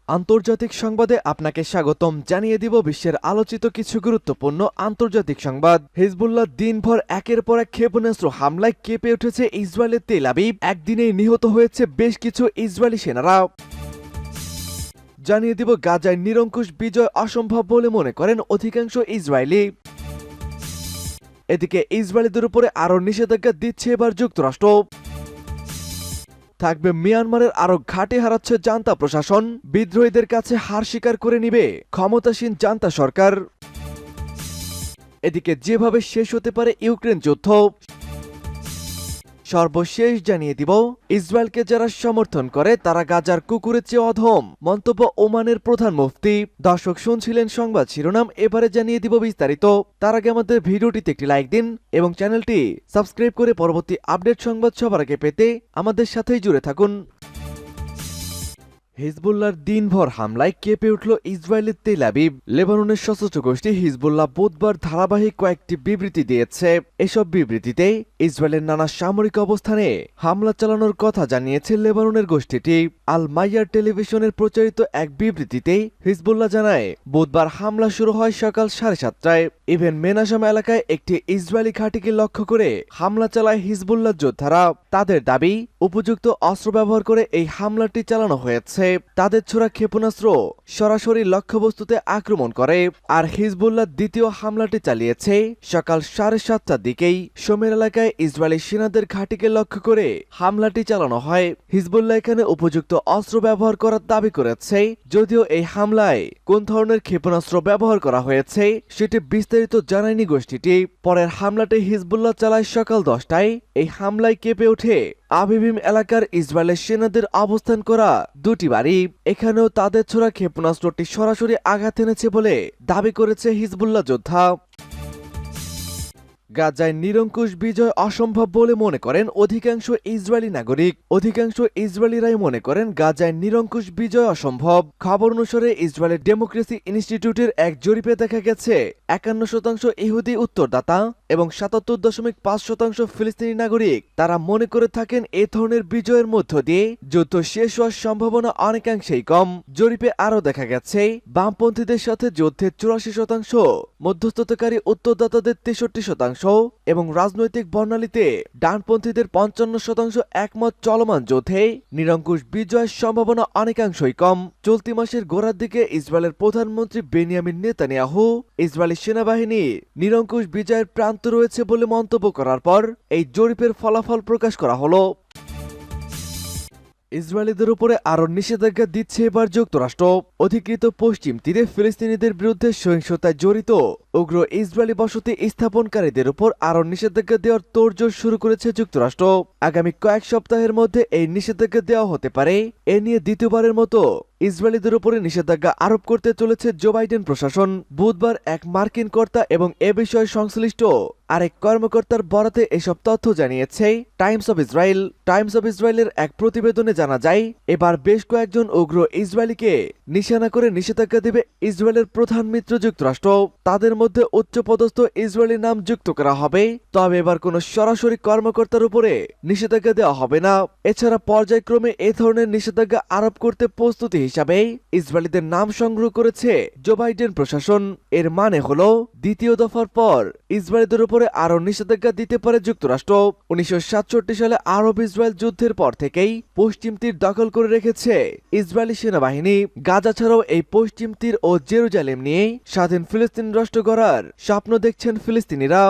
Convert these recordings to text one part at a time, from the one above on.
আন্তর্জাতিক সংবাদে আপনাকে স্বাগতম। জানিয়ে দিব বিশ্বের আলোচিত কিছু গুরুত্বপূর্ণ আন্তর্জাতিক সংবাদ। হিজবুল্লাহ দিনভর একের পর এক ক্ষেপণাস্ত্র হামলায় কেঁপে উঠেছে ইসরায়েলের তেল আবিব। একদিনেই নিহত হয়েছে বেশ কিছু ইসরায়েলি সেনারা। জানিয়ে দিব গাজায় নিরঙ্কুশ বিজয় অসম্ভব বলে মনে করেন অধিকাংশ ইসরায়েলি। এদিকে ইসরায়েলিদের উপরে আরও নিষেধাজ্ঞা দিচ্ছে এবার যুক্তরাষ্ট্র। থাকবে মিয়ানমারের আরো ঘাটে হারাচ্ছে জান্তা প্রশাসন, বিদ্রোহীদের কাছে হার স্বীকার করে নিবে ক্ষমতাসীন জান্তা সরকার। এদিকে যেভাবে শেষ হতে পারে ইউক্রেন যুদ্ধ। সর্বশেষ জানিয়ে দিব ইসরায়েলকে যারা সমর্থন করে তারা গাজার কুকুরের চেয়ে অধম, মন্তব্য ওমানের প্রধান মুফতি। দর্শক শুনছিলেন সংবাদ শিরোনাম, এবারে জানিয়ে দিব বিস্তারিত। তার আগে আমাদের ভিডিওটিতে একটি লাইক দিন এবং চ্যানেলটি সাবস্ক্রাইব করে পরবর্তী আপডেট সংবাদ সবার আগে পেতে আমাদের সাথেই জুড়ে থাকুন। হিজবুল্লাহর দিনভর হামলায় কেঁপে উঠল ইসরায়েলের তেল আবিব। লেবাননের সশস্ত্র গোষ্ঠী হিজবুল্লাহ বুধবার ধারাবাহিক কয়েকটি বিবৃতি দিয়েছে। এসব বিবৃতিতে ইসরায়েলের নানা সামরিক অবস্থানে হামলা চালানোর কথা জানিয়েছে লেবাননের গোষ্ঠীটি। আল মাইয়ার টেলিভিশনের প্রচারিত এক বিবৃতিতে হিজবুল্লাহ জানায়, বুধবার হামলা শুরু হয় সকাল 7:30টায়। ইভেন মেনাসাম এলাকায় একটি ইসরায়েলি ঘাঁটিকে লক্ষ্য করে হামলা চালায় হিজবুল্লাহ যোদ্ধারা। তাদের দাবি, উপযুক্ত অস্ত্র ব্যবহার করে এই হামলাটি চালানো হয়েছে। তাদের ছোড়া ক্ষেপণাস্ত্র সরাসরি লক্ষ্যবস্তুতে আক্রমণ করে। আর হিজবুল্লাহ দ্বিতীয় হামলাটি চালিয়েছে সকাল 7:30টার দিকেই। সোমের এলাকায় ইসরায়েলি সেনাদের ঘাঁটিকে লক্ষ্য করে হামলাটি চালানো হয়। হিজবুল্লাহ এখানে উপযুক্ত অস্ত্র ব্যবহার করার দাবি করেছে। যদিও এই হামলায় কোন ধরনের ক্ষেপণাস্ত্র ব্যবহার করা হয়েছে সেটি বিস্তারিত জানায়নি গোষ্ঠীটি। পরের হামলাটি হিজবুল্লাহ চালায় সকাল 10টায়। এই হামলায় কেঁপে ওঠে আবিবিম এলাকার ইসরায়েলের সেনাদের অবস্থান করা দুটি বাড়ি। এখানেও তাদের ছোড়া ক্ষেপণাস্ত্রটি সরাসরি আঘাত এনেছে বলে দাবি করেছে হিজবুল্লাহ যোদ্ধা। গাজায় নিরঙ্কুশ বিজয় অসম্ভব বলে মনে করেন অধিকাংশ ইসরায়েলি নাগরিক। অধিকাংশ ইসরায়েলিরাই মনে করেন গাজায় নিরঙ্কুশ বিজয় অসম্ভব। খবর অনুসারে ইসরায়েলের ডেমোক্রেসি ইনস্টিটিউটের এক জরিপে দেখা গেছে 51% ইহুদি উত্তরদাতা এবং 77.5% ফিলিস্তিনি নাগরিক তারা মনে করে থাকেন এ ধরনের বিজয়ের মধ্য দিয়ে যুদ্ধ শেষ হওয়ার সম্ভাবনা অনেকাংশেই কম। জরিপে আরও দেখা গেছে বামপন্থীদের সাথে যুদ্ধে 84%, মধ্যস্থতাকারী উত্তরদাতাদের 63% এবং রাজনৈতিক বর্ণালীতে ডানপন্থীদের 55% একমত চলমান যুদ্ধে নিরঙ্কুশ বিজয়ের সম্ভাবনা অনেকাংশই কম। চলতি মাসের গোড়ার দিকে ইসরায়েলের প্রধানমন্ত্রী বেনিয়ামিন নেতানিয়াহু ইসরায়েলি সেনাবাহিনী নিরঙ্কুশ বিজয়ের প্রান্ত রয়েছে বলে মন্তব্য করার পর এই জরিপের ফলাফল প্রকাশ করা হলো। ইসরায়েলিদের উপরে আরো নিষেধাজ্ঞা দিচ্ছে এবার যুক্তরাষ্ট্র। অধিকৃত পশ্চিম তীরে ফিলিস্তিনিদের বিরুদ্ধে সহিংসতায় জড়িত উগ্র ইসরায়েলি বসতি স্থাপনকারীদের উপর আরো নিষেধাজ্ঞা দেওয়ার তোড়জোড় শুরু করেছে যুক্তরাষ্ট্র। আগামী কয়েক সপ্তাহের মধ্যে এই নিষেধাজ্ঞা দেওয়া হতে পারে। এ নিয়ে দ্বিতীয়বারের মতো ইসরায়েলিদের উপরে নিষেধাজ্ঞা আরোপ করতে চলেছে জো বাইডেন প্রশাসন। বুধবার এক মার্কিন কর্তা এবং এ বিষয়ে সংশ্লিষ্ট আরেক কর্মকর্তার বরাতে এসব তথ্য জানিয়েছে Times of Israel. Times of ইসরায়েলের এক প্রতিবেদনে জানা যায়, এবার বেশ কয়েকজন উগ্র ইসরায়েলিকে নিশানা করে নিষেধাজ্ঞা দেবে ইসরায়েলের প্রধান মিত্র যুক্তরাষ্ট্র। তাদের মধ্যে উচ্চপদস্থ ইসরায়েলি নাম যুক্ত করা হবে, তবে এবার কোনো সরাসরি কর্মকর্তার উপরে নিষেধাজ্ঞা দেওয়া হবে না। এছাড়া পর্যায়ক্রমে এ ধরনের নিষেধাজ্ঞা আরোপ করতে প্রস্তুতি হিসাবে ইসরায়েলিদের নাম সংগ্রহ করেছে জো বাইডেন প্রশাসন। এর মানে হলো দ্বিতীয় দফার পর ইসরায়েলদের উপরে আরো নিষেধাজ্ঞা দিতে পারে যুক্তরাষ্ট্র। 1967 সালে আরব ইসরায়েল যুদ্ধের পর থেকেই পশ্চিম তীর দখল করে রেখেছে ইসরায়েলি সেনাবাহিনী। গাজা ছাড়াও এই পশ্চিম তীর ও জেরুজালেম নিয়ে স্বাধীন ফিলিস্তিন রাষ্ট্র গড়ার স্বপ্ন দেখছেন ফিলিস্তিনিরা।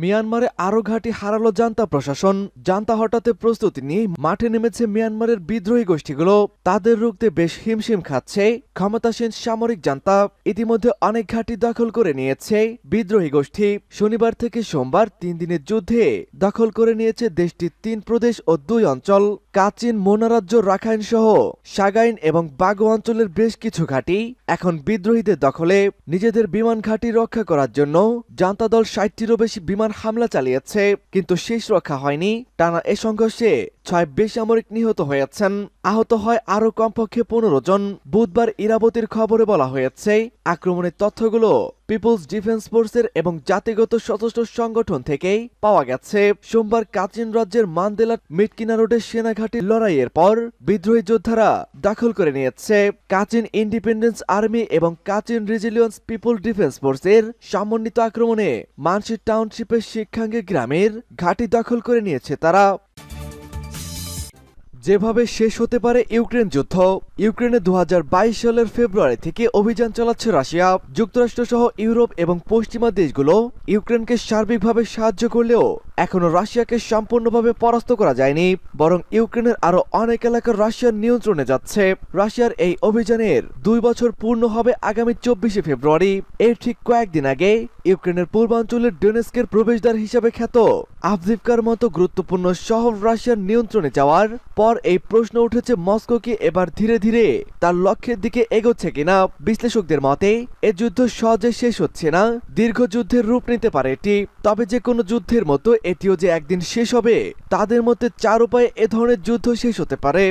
মিয়ানমারে আরো ঘাঁটি হারালো জান্তা প্রশাসন। জান্তা হটাতে প্রস্তুতি নিয়ে মাঠে নেমেছে মিয়ানমারের বিদ্রোহী গোষ্ঠীগুলো। তাদের রুখতে বেশ হিমশিম খাচ্ছে ক্ষমতাসীন সামরিক জান্তা। ইতিমধ্যে অনেক ঘাঁটি দখল করে নিয়েছে বিদ্রোহী গোষ্ঠী। শনিবার থেকে সোমবার 3 দিনের যুদ্ধে দখল করে নিয়েছে দেশটির 3 প্রদেশ ও 2 অঞ্চল। কাচিন, মোনা রাজ্য, রাখাইন সহ সাগাইন এবং বাগো অঞ্চলের বেশ কিছু ঘাঁটি এখন বিদ্রোহীদের দখলে। নিজেদের বিমান ঘাঁটি রক্ষা করার জন্য জান্তা দল 60টিরও বেশি বিমান হামলা চালিয়েছে, কিন্তু শেষ রক্ষা হয়নি। টানা এ সংঘর্ষে 6 বেসামরিক নিহত হয়েছেন। আহত হয় আরও কমপক্ষে 15 জন। বুধবার ইরাবতীর খবরে বলা হয়েছে, আক্রমণের তথ্যগুলো পিপলস ডিফেন্স ফোর্সের এবং জাতিগত সশস্ত্র সংগঠন থেকেই পাওয়া গেছে। সোমবার কাচিন রাজ্যের মান্দেলাট মিটকিনা রোডের সেনাঘাটির লড়াইয়ের পর বিদ্রোহী যোদ্ধারা দখল করে নিয়েছে। কাচিন ইন্ডিপেন্ডেন্স আর্মি এবং কাচিন রেজিলিয়েন্স পিপল ডিফেন্স ফোর্সের সমন্বিত আক্রমণে মানসি টাউনশিপের শিক্ষাঙ্গে গ্রামের ঘাঁটি দখল করে নিয়েছে তারা। যেভাবে শেষ হতে পারে ইউক্রেন যুদ্ধ। ইউক্রেনে 2022 সালের ফেব্রুয়ারি থেকে অভিযান চালাচ্ছে রাশিয়া। যুক্তরাষ্ট্র সহ ইউরোপ এবং পশ্চিমা দেশগুলো ইউক্রেনকে সার্বিকভাবে সাহায্য করলেও এখনো রাশিয়াকে সম্পূর্ণভাবে পরাস্ত করা যায়নি, বরং ইউক্রেনের আরো অনেক এলাকা রাশিয়ার নিয়ন্ত্রণে যাচ্ছে। রাশিয়ার এই অভিযানের 2 বছর পূর্ণ হবে আগামী 24 ফেব্রুয়ারি। এর ঠিক কয়েকদিন আগে ইউক্রেনের পূর্বাঞ্চলের ডোনেস্কের প্রবেশদ্বার হিসেবে খ্যাত আভদিভকার মতো গুরুত্বপূর্ণ শহর রাশিয়ার নিয়ন্ত্রণে যাওয়ার পর এই প্রশ্ন উঠেছে, মস্কো কি এবার ধীরে ধীরে তার লক্ষ্যের দিকে এগোচ্ছে কিনা। বিশ্লেষকদের মতে এ যুদ্ধ সহজে শেষ হচ্ছে না, দীর্ঘ যুদ্ধের রূপ নিতে পারে এটি। তবে যে কোনো যুদ্ধের মতো এটিও যে একদিন শেষ হবে, তাদের মধ্যে 4 উপায়ে এ ধরনের যুদ্ধ শেষ হতে পারে।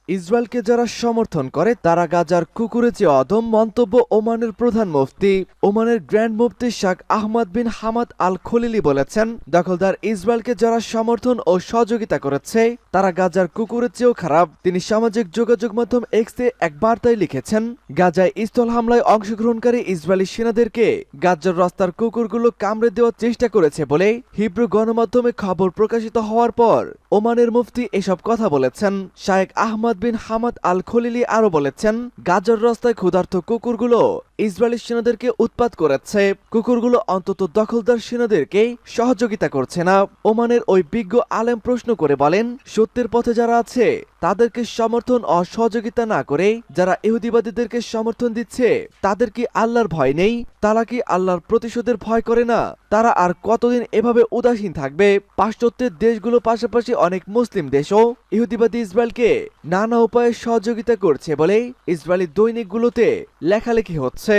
ইসরায়েলকে যারা সমর্থন করে তারা গাজার কুকুরের চেয়ে অধম, মন্তব্য ওমানের প্রধান মুফতি। ওমানের গ্র্যান্ড মুফতি শাখ Ahmad bin Hamad Al Khalili বলেছেন, দখলদার ইসরায়েলকে যারা সমর্থন ও সহযোগিতা করেছে তারা গাজার কুকুরের চেয়েও খারাপ। তিনি সামাজিক যোগাযোগ মাধ্যম এক্সে এক বার্তায় লিখেছেন, গাজায় স্থল হামলায় অংশগ্রহণকারী ইসরায়েলি সেনাদেরকে গাজার রাস্তার কুকুরগুলো কামড়ে দেওয়ার চেষ্টা করেছে বলে হিব্রু গণমাধ্যমে খবর প্রকাশিত হওয়ার পর ওমানের মুফতি এসব কথা বলেছেন। শায়েখ Ahmad bin Hamad Al Khalili আরো বলেছেন, গাজার রাস্তায় ক্ষুধার্ত কুকুরগুলো ইসরায়েলি সেনাদেরকে উৎপাত করেছে। কুকুরগুলো অন্তত দখলদার সেনাদেরকে সহযোগিতা করছে না। ওমানের ওই বিজ্ঞ আলেম প্রশ্ন করে বলেন, সত্যের পথে যারা আছে তাদেরকে সমর্থন ও সহযোগিতা না করে যারা ইহুদিবাদীদেরকে সমর্থন দিচ্ছে তাদের কি আল্লাহর ভয় নেই? তারা কি আল্লাহর প্রতিশোধের ভয় করে না? তারা আর কতদিন এভাবে উদাসীন থাকবে? পাশ্চাত্যের দেশগুলো পাশাপাশি অনেক মুসলিম দেশও ইহুদিবাদী ইসরায়েলকে নানা উপায়ে সহযোগিতা করছে বলে ইসরায়েলি দৈনিকগুলোতে লেখালেখি হচ্ছে।